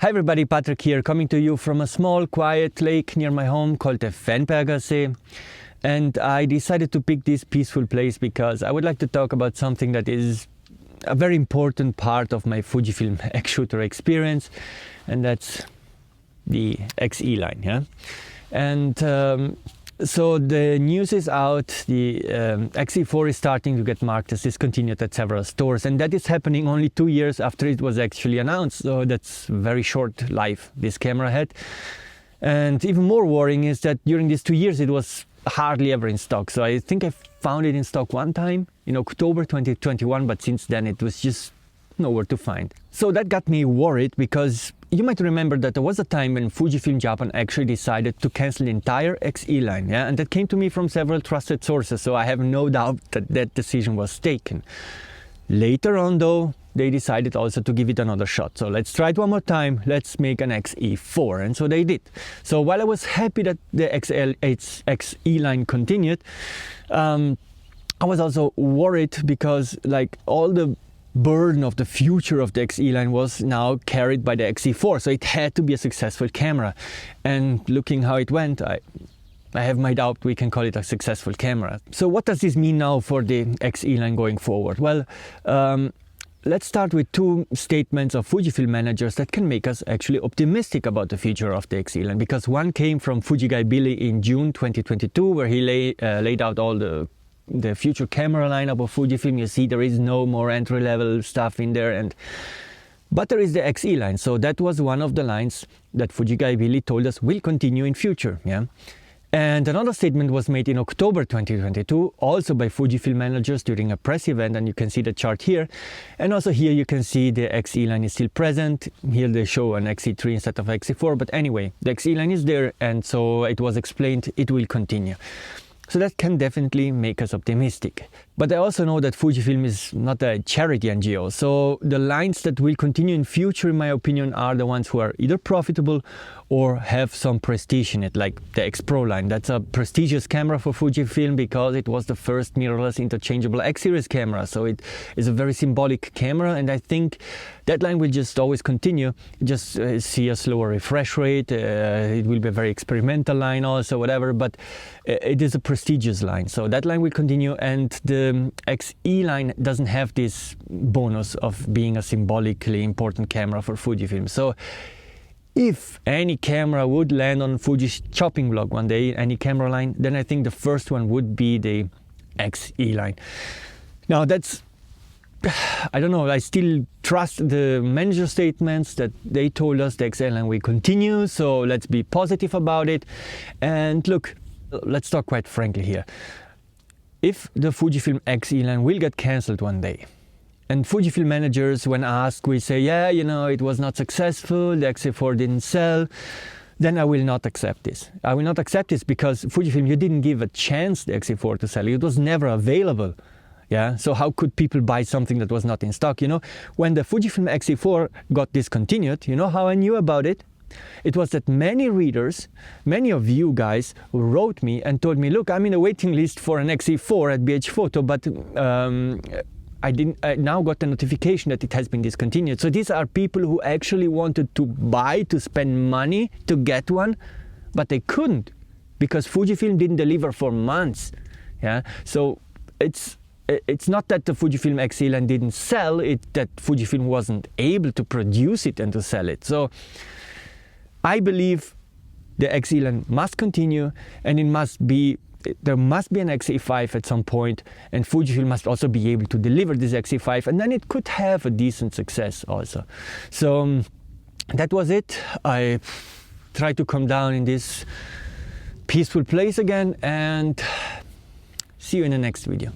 Hi everybody, Patrick here, coming to you from a small quiet lake near my home called the Fennberger See. And I decided to pick this peaceful place because I would like to talk about something that is a very important part of my Fujifilm X shooter experience, and that's the X-E line. Yeah? And so the news is out, the X-E4 is starting to get marked as discontinued at several stores, and that is happening only 2 years after it was actually announced, so that's very short life this camera had. And even more worrying is that during these 2 years it was hardly ever in stock. So I think I found it in stock one time in October 2021, but since then it was just nowhere to find. So that got me worried, because you might remember that there was a time when Fujifilm Japan actually decided to cancel the entire X-E line, yeah? And that came to me from several trusted sources, so I have no doubt that that decision was taken. Later on though, they decided also to give it another shot. So let's try it one more time, let's make an X-E4, and so they did. So while I was happy that the X-E line continued, I was also worried because like all the burden of the future of the X-E line was now carried by the X-E4, so it had to be a successful camera. And looking how it went, I have my doubt we can call it a successful camera. So what does this mean now for the X-E line going forward? Well, let's start with two statements of Fujifilm managers that can make us actually optimistic about the future of the X-E line, because one came from Fuji guy Billy in June 2022, where he laid out all the future camera lineup of Fujifilm. You see there is no more entry-level stuff in there, but there is the X-E line. So that was one of the lines that Fuji guy Billy told us will continue in future. Yeah. And another statement was made in October 2022, also by Fujifilm managers during a press event, and you can see the chart here. And also here you can see the X-E line is still present. Here they show an X-E3 instead of X-E4, but anyway, the X-E line is there, and so it was explained it will continue. So that can definitely make us optimistic. But I also know that Fujifilm is not a charity NGO, so the lines that will continue in future, in my opinion, are the ones who are either profitable or have some prestige in it, like the X Pro line. That's a prestigious camera for Fujifilm because it was the first mirrorless interchangeable X-series camera, so it is a very symbolic camera, and I think that line will just always continue. Just see a slower refresh rate, it will be a very experimental line also, whatever, but it is a prestigious line, so that line will continue. And the X-E line doesn't have this bonus of being a symbolically important camera for Fujifilm. So if any camera would land on Fuji's chopping block one day, any camera line, then I think the first one would be the X-E line. Now that's, I don't know, I still trust the manager statements that they told us the X-E line will continue, so let's be positive about it. And look, let's talk quite frankly here. If the Fujifilm X-E line will get cancelled one day, and Fujifilm managers, when asked, will say, yeah, you know, it was not successful, the X-E4 didn't sell, then I will not accept this. I will not accept this because Fujifilm, you didn't give a chance the X-E4 to sell. It was never available. Yeah, so how could people buy something that was not in stock? You know, when the Fujifilm X-E4 got discontinued, you know how I knew about it? It was that many readers, many of you guys, who wrote me and told me, look, I'm in a waiting list for an X-E4 at BH Photo, but I now got the notification that it has been discontinued. So these are people who actually wanted to buy, to spend money to get one, but they couldn't because Fujifilm didn't deliver for months. Yeah, so it's not that the Fujifilm X-E line didn't sell, it's that Fujifilm wasn't able to produce it and to sell it. So I believe the X-E line must continue, and there must be an X-E5 at some point, and Fujifilm must also be able to deliver this X-E5, and then it could have a decent success also. So that was it. I tried to come down in this peaceful place again, and see you in the next video.